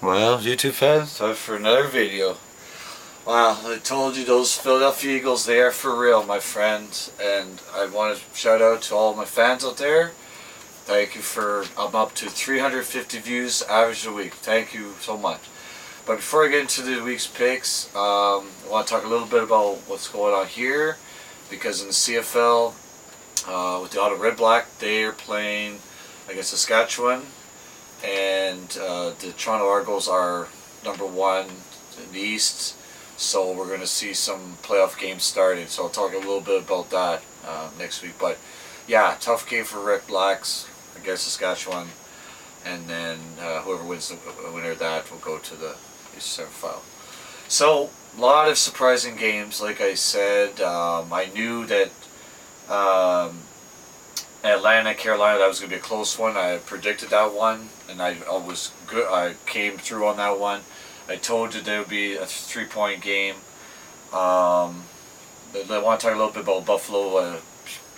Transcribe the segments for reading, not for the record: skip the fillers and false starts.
Well, YouTube fans, time for another video. Wow, I told you those Philadelphia Eagles, they are for real, my friends. And I want to shout out to all my fans out there. Thank you for, I'm up to 350 views average a week. Thank you so much. But before I get into the week's picks, I want to talk a little bit about what's going on here. Because in the CFL, with the Ottawa Red Black, they are playing against Saskatchewan. And the Toronto Argos are #1 in the East, so we're going to see some playoff games starting. So I'll talk a little bit about that next week. But yeah, tough game for Red Blacks against Saskatchewan, and then whoever wins the winner of that will go to the Eastern semifinal. So a lot of surprising games. Like I said, I knew that. Atlanta, Carolina, that was going to be a close one. I predicted that one, and I was good. I came through on that one. I told you there would be a 3-point game. I want to talk a little bit about Buffalo.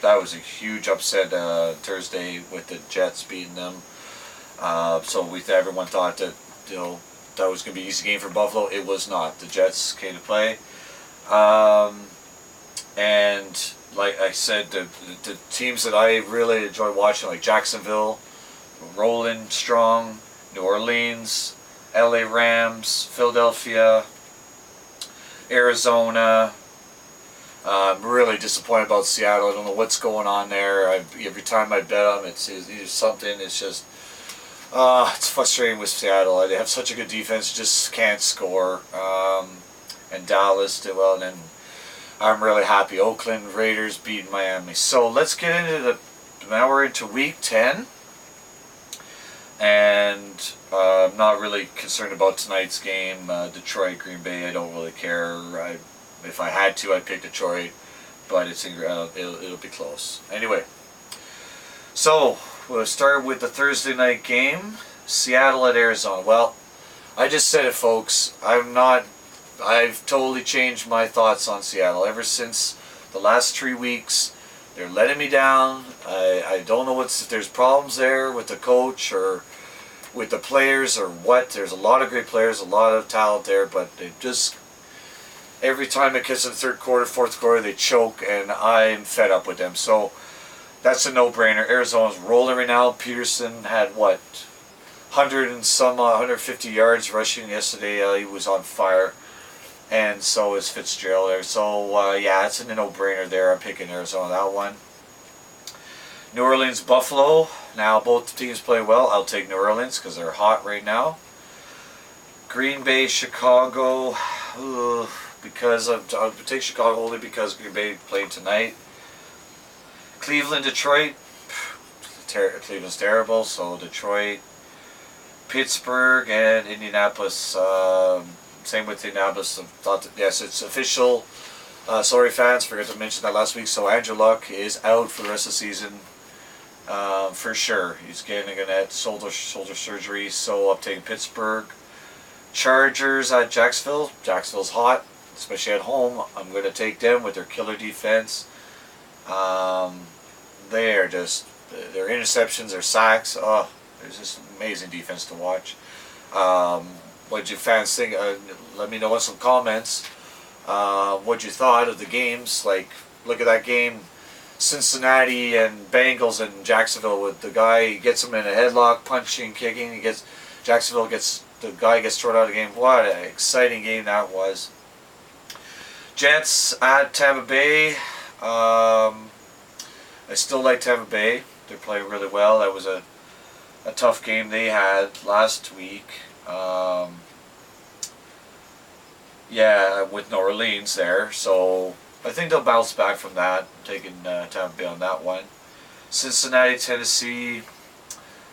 That was a huge upset Thursday with the Jets beating them. So everyone thought that that was going to be an easy game for Buffalo. It was not. The Jets came to play, and like I said, the teams that I really enjoy watching, like Jacksonville, rolling strong, New Orleans, LA Rams, Philadelphia, Arizona. I'm really disappointed about Seattle. I don't know what's going on there. Every time I bet them, it's something. It's just it's frustrating with Seattle. They have such a good defense, just can't score. And Dallas did well, and then I'm really happy. Oakland Raiders beat Miami. So let's get into now we're into week 10. And I'm not really concerned about tonight's game. Detroit, Green Bay, I don't really care. If I had to, I'd pick Detroit. But it'll be close. Anyway. So, we'll start with the Thursday night game. Seattle at Arizona. Well, I just said it, folks. I've totally changed my thoughts on Seattle. Ever since the last 3 weeks, they're letting me down. I don't know if there's problems there with the coach or with the players or what. There's a lot of great players, a lot of talent there, but they just, every time it gets to the third quarter, fourth quarter, they choke, and I'm fed up with them. So that's a no-brainer. Arizona's rolling right now. Peterson had, 150 yards rushing yesterday. He was on fire. And so is Fitzgerald there. So, yeah, it's a no-brainer there. I'm picking Arizona that one. New Orleans, Buffalo. Now, both teams play well. I'll take New Orleans because they're hot right now. Green Bay, Chicago. I'll take Chicago only because Green Bay played tonight. Cleveland, Detroit. Cleveland's terrible, so Detroit. Pittsburgh and Indianapolis. Same with Indianapolis. Yes, it's official. Sorry, fans, forgot to mention that last week. So Andrew Luck is out for the rest of the season, for sure. He's getting a shoulder surgery. So I'm taking Pittsburgh. Chargers at Jacksonville. Jacksonville's hot, especially at home. I'm going to take them with their killer defense. They are just their interceptions, their sacks. Oh, it's just amazing defense to watch. What you fans think? Let me know in some comments what you thought of the games. Like, look at that game, Cincinnati and Bengals and Jacksonville. With the guy, he gets him in a headlock, punching, kicking. The guy gets thrown out of the game. What an exciting game that was. Jets at Tampa Bay. I still like Tampa Bay. They're playing really well. That was a tough game they had last week. Yeah, with New Orleans there, so I think they'll bounce back from that. I'm taking Tampa Bay on that one. Cincinnati, Tennessee.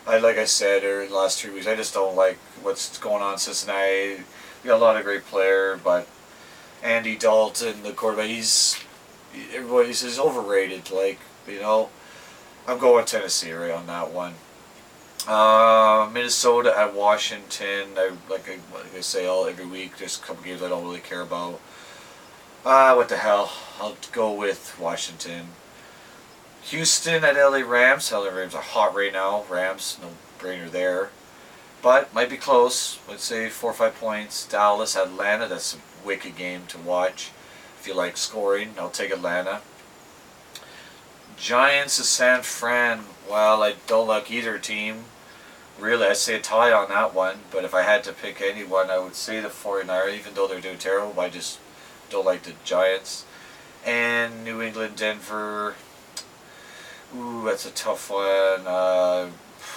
Like I said in the last 3 weeks, I just don't like what's going on in Cincinnati. We got a lot of great players, but Andy Dalton, the quarterback, he's overrated. I'm going Tennessee right on that one. Minnesota at Washington. Like I say every week, there's a couple games I don't really care about. What the hell? I'll go with Washington. Houston at LA Rams. LA Rams are hot right now. Rams, no brainer there. but might be close. Let's say 4 or 5 points. Dallas, Atlanta. That's a wicked game to watch. If you like scoring, I'll take Atlanta. Giants to San Fran. Well, I don't like either team. Really, I'd say a tie on that one. But if I had to pick anyone, I would say the 49ers, even though they're doing terrible. I just don't like the Giants. And New England, Denver. Ooh, that's a tough one.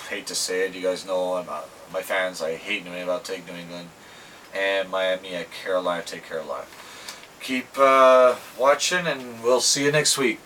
Hate to say it. You guys know my fans. I hate New England. I'll take New England. And Miami at Carolina. Take Carolina. Keep watching, and we'll see you next week.